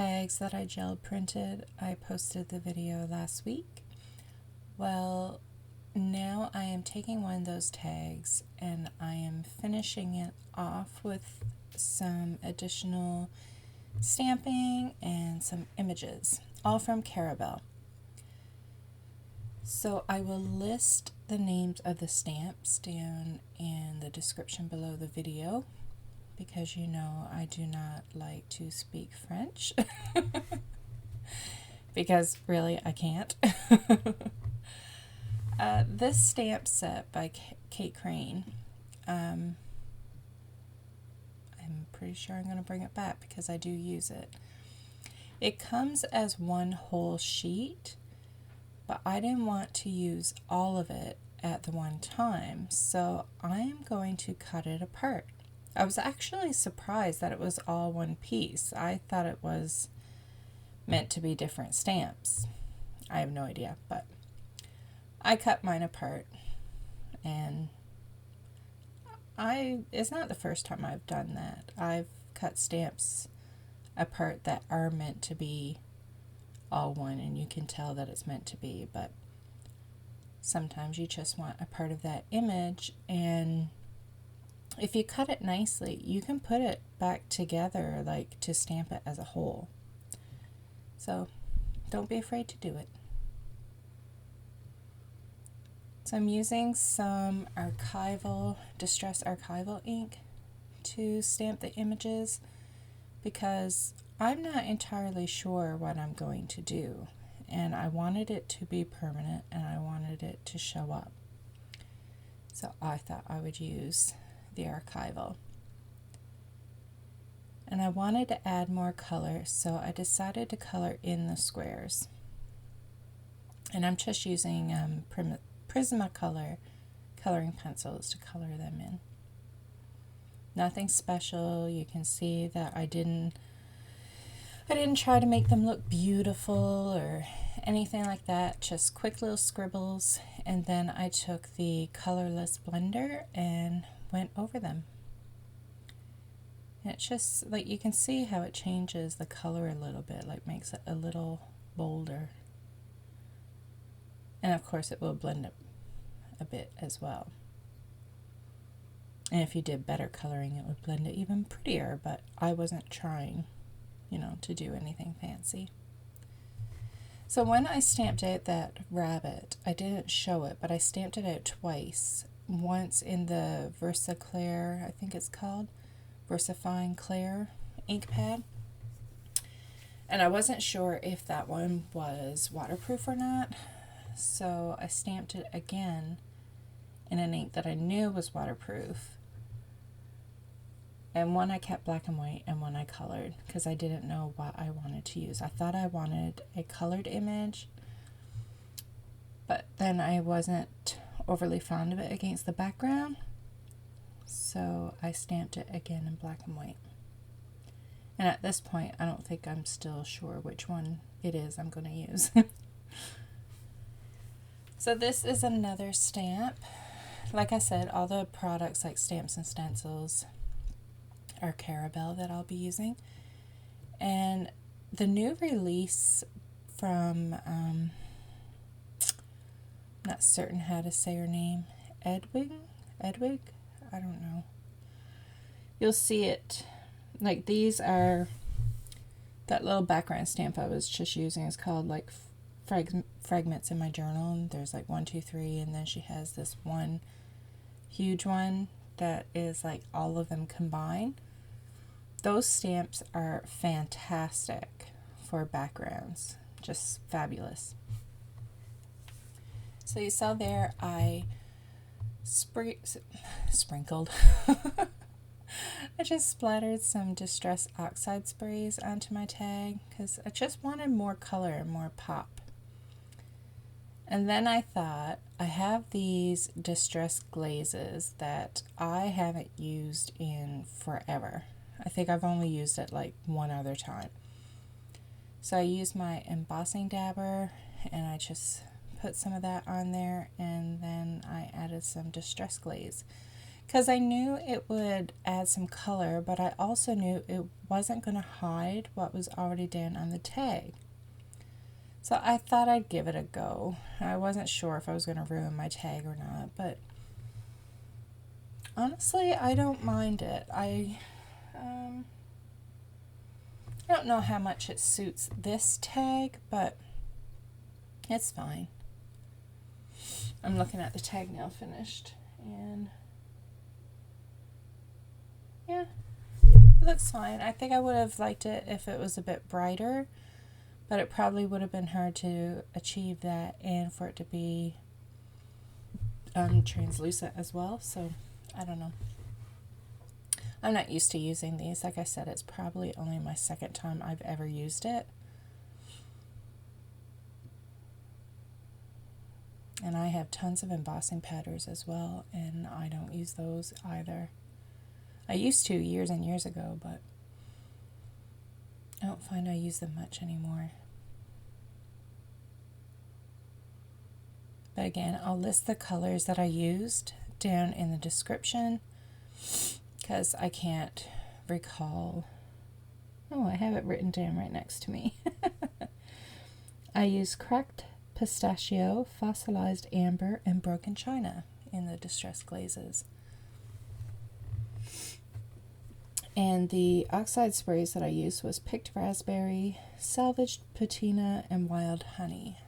tags that I gel printed. I posted the video last week. Well, now I am taking one of those tags and I am finishing it off with some additional stamping and some images, all from Carabelle. So I will list the names of the stamps down in the description below the video, because you know I do not like to speak French because really I can't. This stamp set by Kate Crane, I'm pretty sure I'm going to bring it back because I do use it. It comes as one whole sheet, but I didn't want to use all of it at the one time, so I am going to cut it apart. I was actually surprised that it was all one piece. I thought it was meant to be different stamps. I have no idea, but I cut mine apart, and it's not the first time I've done that. I've cut stamps apart that are meant to be all one, and you can tell that it's meant to be, but sometimes you just want a part of that image, and if you cut it nicely, you can put it back together, like to stamp it as a whole. So don't be afraid to do it. So I'm using some distress archival ink to stamp the images because I'm not entirely sure what I'm going to do, and I wanted it to be permanent and I wanted it to show up. So I thought I would use the archival. And I wanted to add more color, so I decided to color in the squares. And I'm just using Prismacolor coloring pencils to color them in. Nothing special. You can see that I didn't try to make them look beautiful or anything like that, just quick little scribbles, and then I took the colorless blender and went over them. And it's just like you can see how it changes the color a little bit, like makes it a little bolder. And of course it will blend it a bit as well. And if you did better coloring, it would blend it even prettier, but I wasn't trying, to do anything fancy. So when I stamped out that rabbit, I didn't show it, but I stamped it out twice. Once in the Clair, I think it's called, Versafine Clair ink pad. And I wasn't sure if that one was waterproof or not, so I stamped it again in an ink that I knew was waterproof. And one I kept black and white and one I colored because I didn't know what I wanted to use. I thought I wanted a colored image, but then I wasn't overly fond of it against the background, so I stamped it again in black and white. And at this point, I don't think I'm still sure which one it is I'm going to use. So this is another stamp. Like I said, all the products like stamps and stencils are Carabelle that I'll be using. And the new release from, not certain how to say her name, Edwige, I don't know. You'll see it, like these are, that little background stamp I was just using is called like Fragments in my journal, and there's like 1, 2, 3, and then she has this one huge one that is like all of them combined. Those stamps are fantastic for backgrounds, just fabulous. So you saw there I sprinkled I just splattered some Distress Oxide sprays onto my tag because I just wanted more color and more pop. And then I thought, I have these Distress Glazes that I haven't used in forever. I think I've only used it like one other time. So I used my embossing dabber and I just put some of that on there, and then I added some Distress Glaze because I knew it would add some color, but I also knew it wasn't going to hide what was already done on the tag. So I thought I'd give it a go. I wasn't sure if I was going to ruin my tag or not, but honestly, I don't mind it. I don't know how much it suits this tag, but it's fine. I'm looking at the tag now finished, and yeah, it looks fine. I think I would have liked it if it was a bit brighter, but it probably would have been hard to achieve that and for it to be translucent as well, so I don't know. I'm not used to using these. Like I said, it's probably only my second time I've ever used it. And I have tons of embossing powders as well, and I don't use those either. I used to years and years ago, but I don't find I use them much anymore. But again, I'll list the colors that I used down in the description because I can't recall. Oh, I have it written down right next to me. I use cracked pistachio, fossilized amber, and broken china in the distressed glazes. And the oxide sprays that I used was picked raspberry, salvaged patina, and wild honey.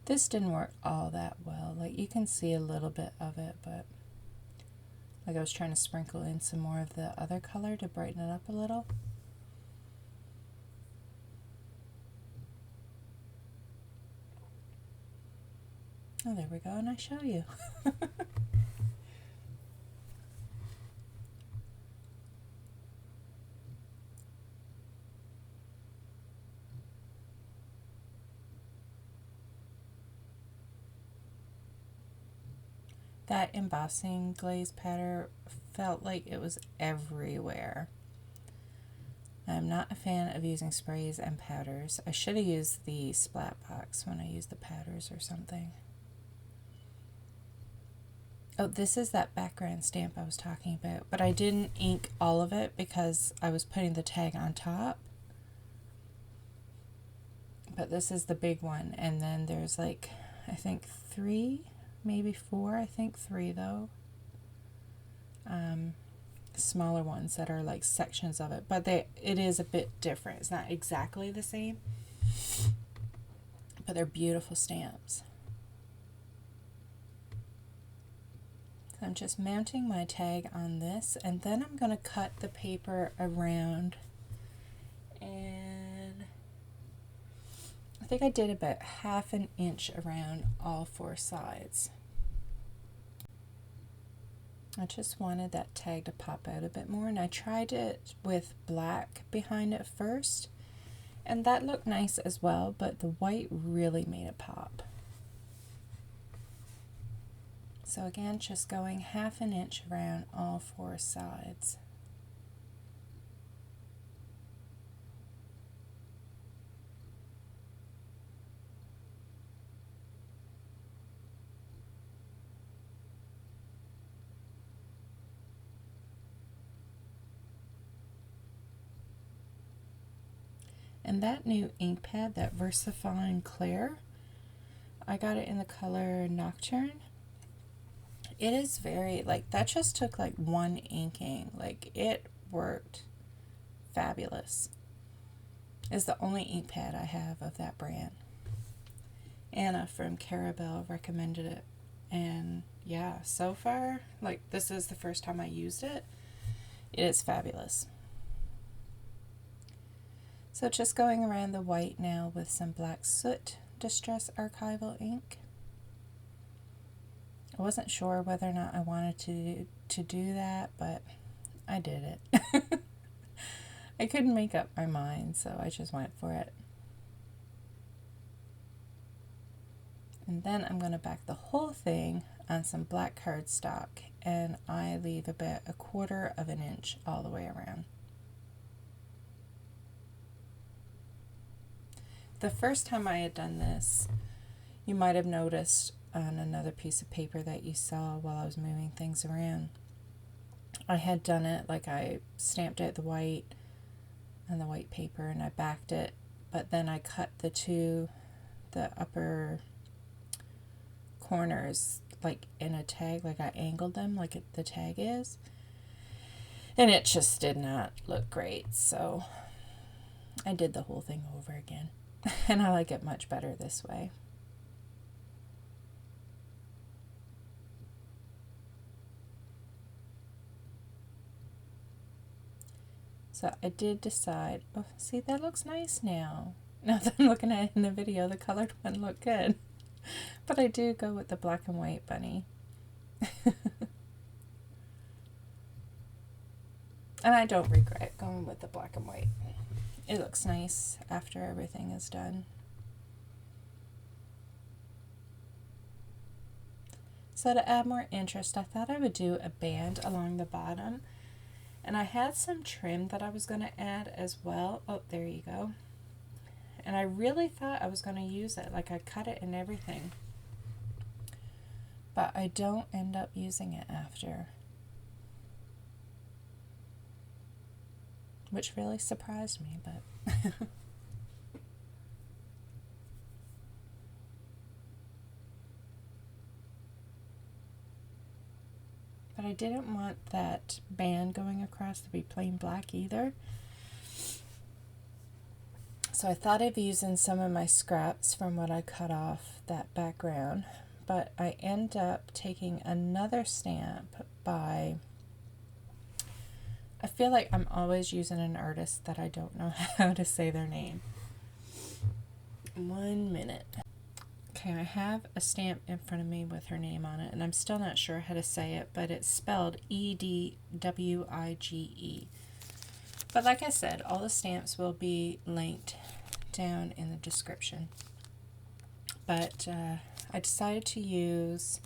This didn't work all that well. Like, you can see a little bit of it, but like I was trying to sprinkle in some more of the other color to brighten it up a little. Oh, there we go, and I show you. That embossing glaze powder felt like it was everywhere. I'm not a fan of using sprays and powders. I should have used the splat box when I used the powders or something. Oh, this is that background stamp I was talking about, but I didn't ink all of it because I was putting the tag on top. But this is the big one, and then there's like, I think 3, maybe 4, I think 3 though. Smaller ones that are like sections of it, but it is a bit different. It's not exactly the same, but they're beautiful stamps. So I'm just mounting my tag on this, and then I'm going to cut the paper around, and I think I did about 1/2 inch around all 4 sides. I just wanted that tag to pop out a bit more, and I tried it with black behind it first, and that looked nice as well, but the white really made it pop. So again, just going 1/2 inch around all 4 sides. And that new ink pad, that Versafine Clair, I got it in the color Nocturne. It is very, like, that just took like 1 inking. Like, it worked fabulous. It's the only ink pad I have of that brand. Anna from Carabelle recommended it. And yeah, so far, like, this is the first time I used it. It is fabulous. So just going around the white now with some black soot Distress Archival ink. I wasn't sure whether or not I wanted to do that, but I did it. I couldn't make up my mind, so I just went for it. And then I'm going to back the whole thing on some black cardstock, and I leave about 1/4 inch all the way around. The first time I had done this, you might have noticed on another piece of paper that you saw while I was moving things around. I had done it, like I stamped out the white on the white paper and I backed it, but then I cut the upper corners like in a tag, like I angled them like the tag is, and it just did not look great, so I did the whole thing over again. And I like it much better this way. So I did decide, oh, see, that looks nice now. Now that I'm looking at it in the video, the colored one looked good. But I do go with the black and white bunny. And I don't regret going with the black and white. It looks nice after everything is done. So to add more interest, I thought I would do a band along the bottom. And I had some trim that I was going to add as well. Oh, there you go. And I really thought I was going to use it. Like I cut it and everything. But I don't end up using it after. Which really surprised me, but... But I didn't want that band going across to be plain black either. So I thought of using some of my scraps from what I cut off that background. But I end up taking another stamp by... I feel like I'm always using an artist that I don't know how to say their name. 1 minute. Okay, I have a stamp in front of me with her name on it, and I'm still not sure how to say it, but it's spelled Edwige. But like I said, all the stamps will be linked down in the description. But I decided to use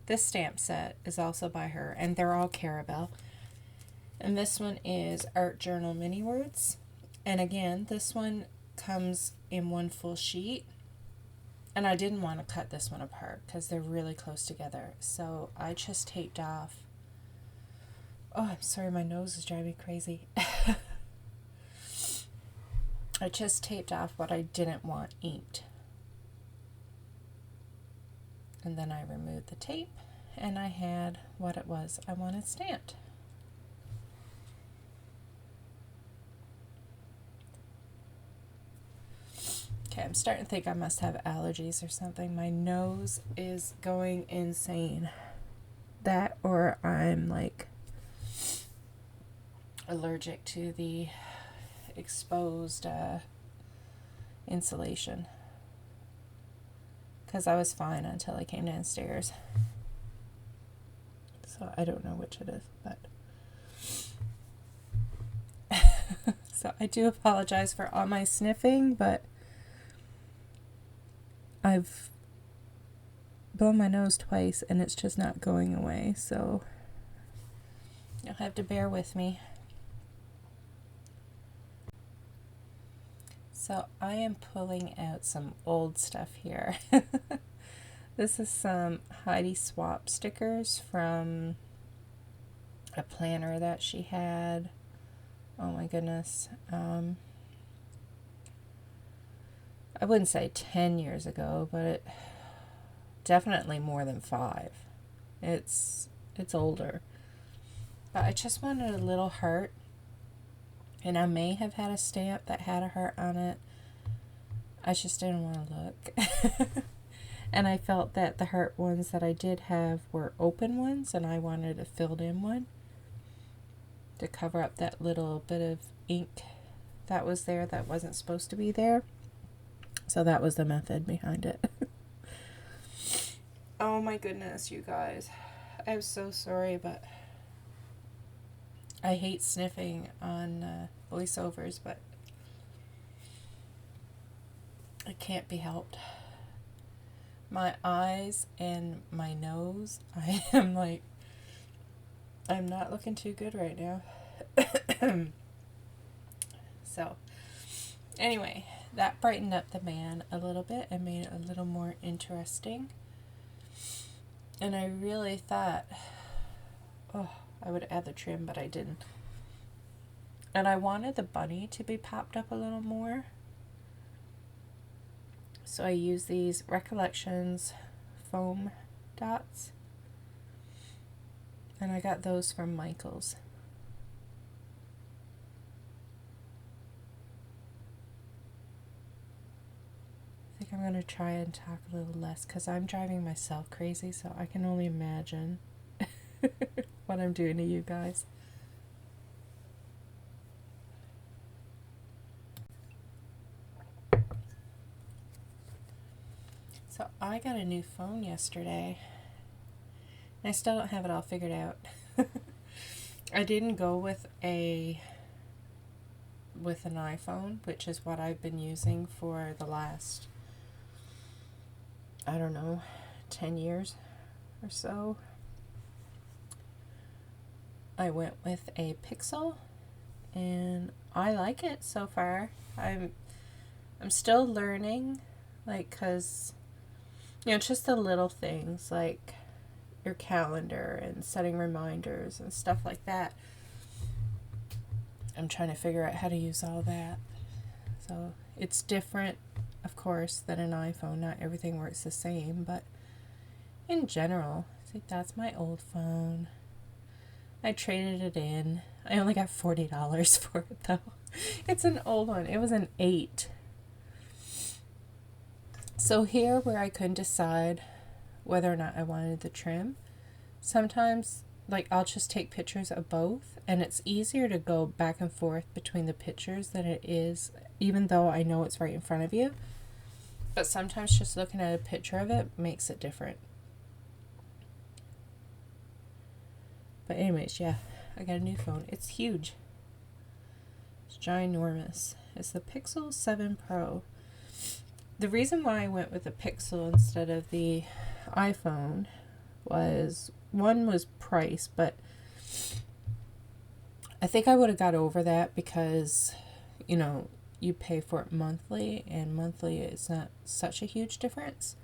this stamp set, is also by her, and they're all Carabelle. And this one is Art Journal Mini Words. And again, this one comes in one full sheet. And I didn't want to cut this one apart because they're really close together. So I just taped off. Oh, I'm sorry, my nose is driving me crazy. I just taped off what I didn't want inked. And then I removed the tape and I had what it was I wanted stamped. Okay, I'm starting to think I must have allergies or something. My nose is going insane. That or I'm like allergic to the exposed insulation. Because I was fine until I came downstairs. So I don't know which it is, but... So I do apologize for all my sniffing, but... I've blown my nose twice and it's just not going away, so you'll have to bear with me. So I am pulling out some old stuff here. This is some Heidi Swap stickers from a planner that she had. Oh my goodness. I wouldn't say 10 years ago, but definitely more than 5. It's older. But I just wanted a little heart. And I may have had a stamp that had a heart on it. I just didn't want to look. And I felt that the heart ones that I did have were open ones, and I wanted a filled in one to cover up that little bit of ink that was there that wasn't supposed to be there. So that was the method behind it. Oh my goodness, you guys. I'm so sorry, but I hate sniffing on voiceovers, but it can't be helped. My eyes and my nose, I'm not looking too good right now. So, anyway, that brightened up the man a little bit and made it a little more interesting. And I really thought, oh, I would add the trim, but I didn't. And I wanted the bunny to be popped up a little more. So I use these Recollections foam dots. And I got those from Michael's. I think I'm going to try and talk a little less because I'm driving myself crazy, so I can only imagine what I'm doing to you guys. So I got a new phone yesterday. I still don't have it all figured out. I didn't go with an iPhone, which is what I've been using for the last, I don't know, 10 years or so. I went with a Pixel, and I like it so far. I'm still learning, like, cause just the little things like your calendar and setting reminders and stuff like that. I'm trying to figure out how to use all that. So it's different, of course, than an iPhone. Not everything works the same, but in general, see, that's my old phone. I traded it in. I only got $40 for it though. It's an old one. It was an 8. So here where I couldn't decide whether or not I wanted the trim, sometimes like I'll just take pictures of both, and it's easier to go back and forth between the pictures than it is, even though I know it's right in front of you. But sometimes just looking at a picture of it makes it different. But anyways, yeah, I got a new phone. It's huge. It's ginormous. It's the Pixel 7 Pro. The reason why I went with the Pixel instead of the iPhone was, one was price, but I think I would have got over that because, you pay for it monthly, and monthly is not such a huge difference.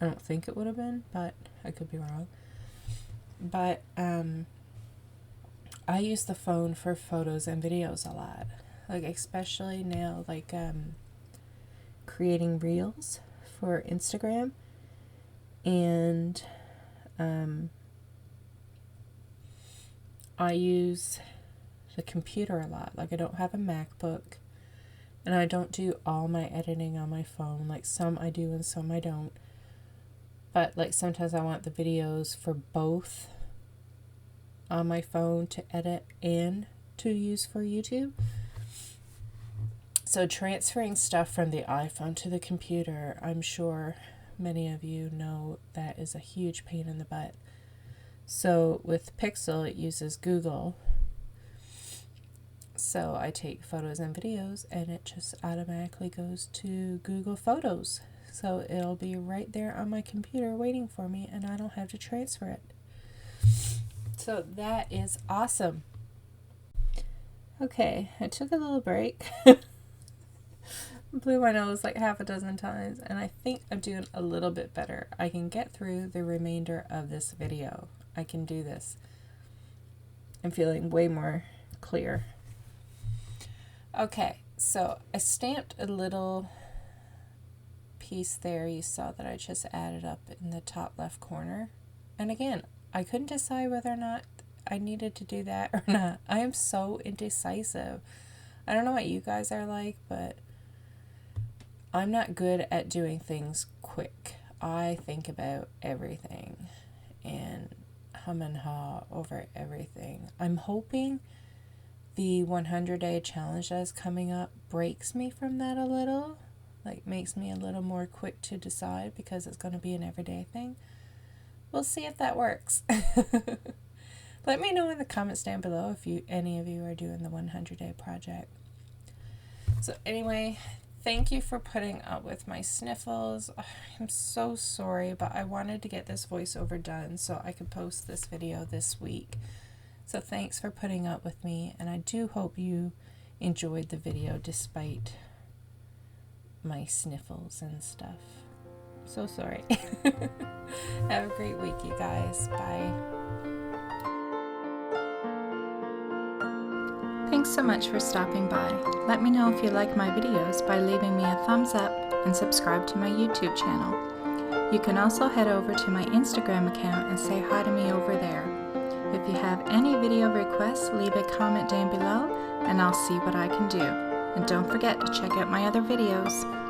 I don't think it would have been, but I could be wrong. But I use the phone for photos and videos a lot, like especially now, like creating reels for Instagram, and I use the computer a lot. Like I don't have a MacBook, and I don't do all my editing on my phone. Like some I do and some I don't. But like sometimes I want the videos for both on my phone to edit and to use for YouTube. So transferring stuff from the iPhone to the computer, I'm sure many of you know that is a huge pain in the butt. So with Pixel, it uses Google. So I take photos and videos, and it just automatically goes to Google Photos. So it'll be right there on my computer waiting for me, and I don't have to transfer it. So that is awesome. Okay, I took a little break. Blew my nose like half a dozen times, and I think I'm doing a little bit better. I can get through the remainder of this video. I can do this. I'm feeling way more clear. Okay, so I stamped a little piece there. You saw that I just added up in the top left corner. And again, I couldn't decide whether or not I needed to do that or not. I am so indecisive. I don't know what you guys are like, but I'm not good at doing things quick. I think about everything and hum and haw over everything. I'm hoping the 100-day challenge that is coming up breaks me from that a little, like makes me a little more quick to decide, because it's going to be an everyday thing. We'll see if that works. Let me know in the comments down below if any of you are doing the 100-day project. So anyway, thank you for putting up with my sniffles. I'm so sorry, but I wanted to get this voiceover done so I could post this video this week. So thanks for putting up with me, and I do hope you enjoyed the video despite my sniffles and stuff. So sorry. Have a great week, you guys. Bye. Thanks so much for stopping by. Let me know if you like my videos by leaving me a thumbs up and subscribe to my YouTube channel. You can also head over to my Instagram account and say hi to me over there. If you have any video requests, leave a comment down below and I'll see what I can do. And don't forget to check out my other videos.